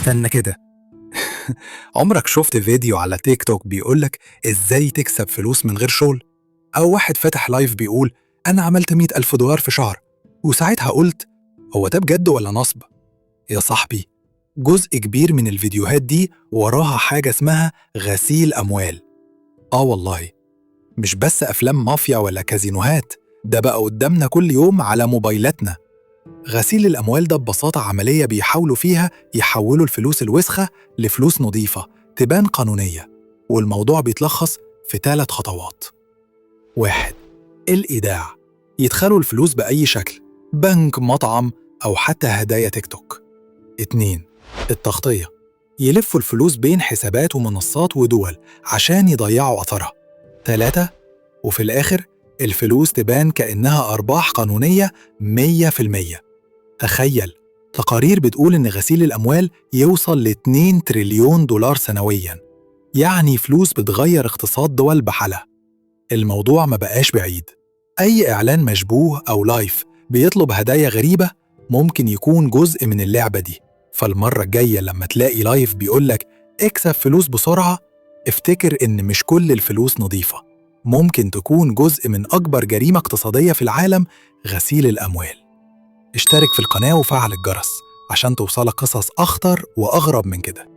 استنى كده. عمرك شفت فيديو على تيك توك بيقولك إزاي تكسب فلوس من غير شغل؟ أو واحد فاتح لايف بيقول أنا عملت 100,000 دولار في شهر، وساعتها قلت هو ده بجد ولا نصب؟ يا صاحبي، جزء كبير من الفيديوهات دي وراها حاجة اسمها غسيل أموال. والله، مش بس أفلام مافيا ولا كازينوهات، ده بقى قدامنا كل يوم على موبايلاتنا. غسيل الأموال ده ببساطة عملية بيحاولوا فيها يحولوا الفلوس الوسخة لفلوس نظيفة تبان قانونية، والموضوع بيتلخص في 3 خطوات. 1. الإيداع، يدخلوا الفلوس بأي شكل، بنك، مطعم، أو حتى هدايا تيك توك. 2. التغطية، يلفوا الفلوس بين حسابات ومنصات ودول عشان يضيعوا أثرها. 3. وفي الآخر الفلوس تبان كأنها أرباح قانونية 100%. تخيل، تقارير بتقول إن غسيل الأموال يوصل ل 2 تريليون دولار سنوياً، يعني فلوس بتغير اقتصاد دول بحالها. الموضوع ما بقاش بعيد، أي إعلان مشبوه أو لايف بيطلب هدايا غريبة ممكن يكون جزء من اللعبة دي. فالمرة الجاية لما تلاقي لايف بيقولك اكسب فلوس بسرعة، افتكر إن مش كل الفلوس نظيفة، ممكن تكون جزء من أكبر جريمة اقتصادية في العالم، غسيل الأموال. اشترك في القناة وفعل الجرس عشان توصلك قصص أخطر وأغرب من كده.